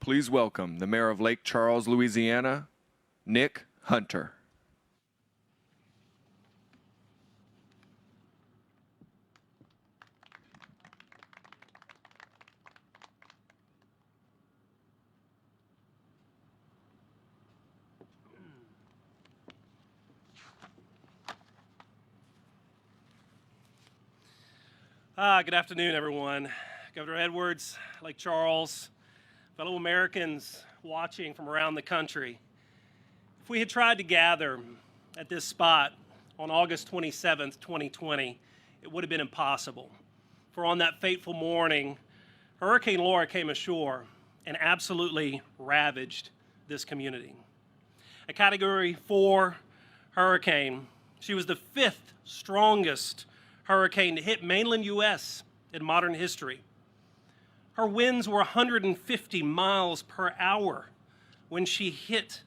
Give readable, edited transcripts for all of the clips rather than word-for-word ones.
Please welcome the Mayor of Lake Charles, Louisiana, Nic Hunter. Good afternoon, everyone. Governor Edwards, Lake Charles, fellow Americans watching from around the country. If we had tried to gather at this spot on August 27th, 2020, it would have been impossible. For on that fateful morning, Hurricane Laura came ashore and absolutely ravaged this community. A Category 4 hurricane, she was the fifth strongest hurricane to hit mainland U.S. in modern history. Her winds were 150 miles per hour when she hit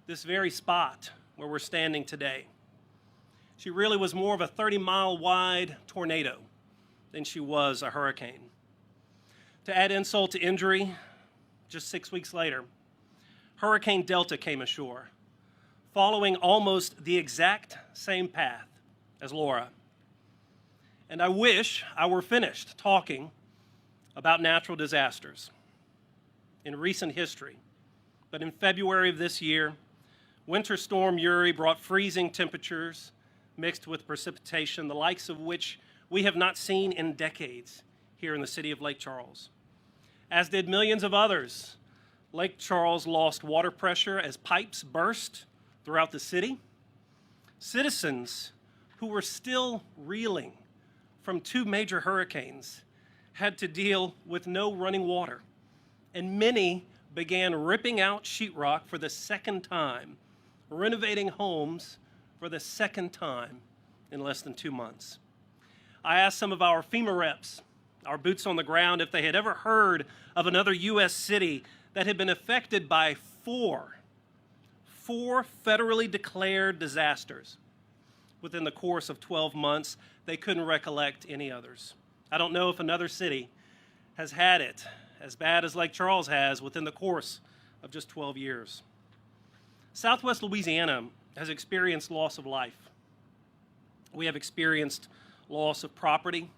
this very spot where we're standing today. She really was more of a 30-mile wide tornado than she was a hurricane. To add insult to injury, just 6 weeks later, Hurricane Delta came ashore, following almost the exact same path as Laura. And I wish I were finished talking about natural disasters in recent history. But in February of this year, Winter Storm Uri brought freezing temperatures mixed with precipitation, the likes of which we have not seen in decades here in the city of Lake Charles. As did millions of others, Lake Charles lost water pressure as pipes burst throughout the city. Citizens who were still reeling from two major hurricanes had to deal with no running water, and many began ripping out sheetrock for the second time, renovating homes for the second time in less than 2 months. I asked some of our FEMA reps, our boots on the ground, if they had ever heard of another U.S. city that had been affected by four federally declared disasters within the course of 12 months. They couldn't recollect any others. I don't know if another city has had it as bad as Lake Charles has within the course of just 12 years. Southwest Louisiana has experienced loss of life. We have experienced loss of property,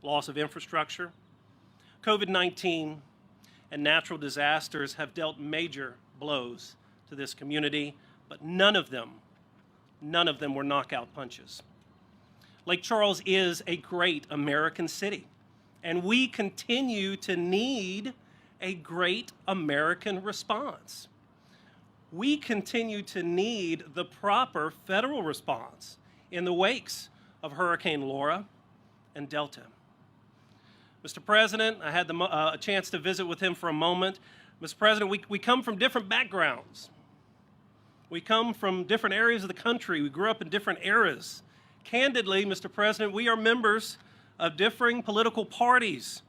loss of infrastructure. COVID-19 and natural disasters have dealt major blows to this community, but none of them were knockout punches. Lake Charles is a great American city, and we continue to need a great American response. We continue to need the proper federal response in the wakes of Hurricane Laura and Delta. Mr. President, I had a chance to visit with him for a moment. Mr. President, we come from different backgrounds. We come from different areas of the country. We grew up in different eras. Candidly, Mr. President, we are members of differing political parties,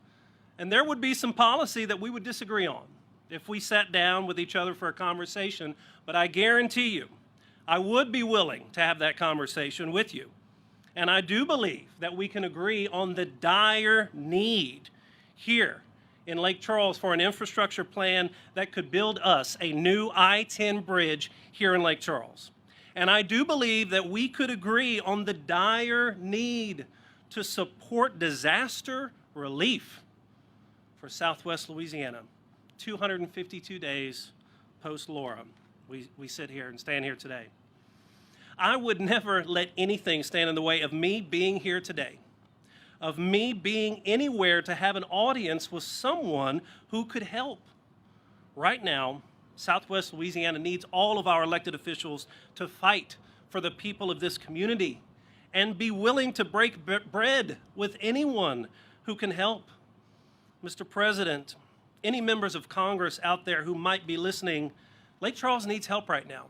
and there would be some policy that we would disagree on if we sat down with each other for a conversation, but I guarantee you, I would be willing to have that conversation with you. And I do believe that we can agree on the dire need here in Lake Charles for an infrastructure plan that could build us a new I-10 bridge here in Lake Charles. And I do believe that we could agree on the dire need to support disaster relief for Southwest Louisiana. 252 days post-Laura, we sit here and stand here today. I would never let anything stand in the way of me being here today, of me being anywhere to have an audience with someone who could help. Right now, Southwest Louisiana needs all of our elected officials to fight for the people of this community and be willing to break bread with anyone who can help. Mr. President, any members of Congress out there who might be listening, Lake Charles needs help right now,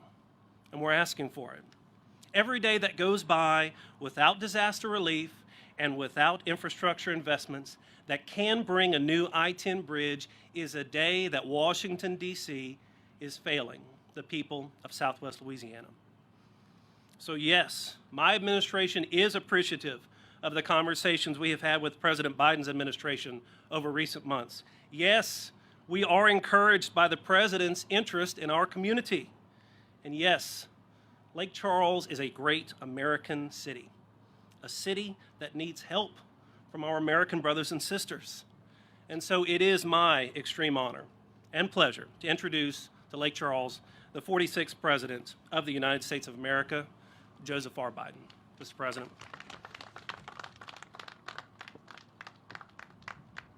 and we're asking for it. Every day that goes by without disaster relief and without infrastructure investments that can bring a new I-10 bridge is a day that Washington, D.C. is failing the people of Southwest Louisiana. So yes, my administration is appreciative of the conversations we have had with President Biden's administration over recent months. Yes, We are encouraged by the President's interest in our community. And yes, Lake Charles is a great American city, a city that needs help from our American brothers and sisters. And so it is my extreme honor and pleasure to introduce to Lake Charles the 46th President of the United States of America, Joseph R. Biden. Mr. President.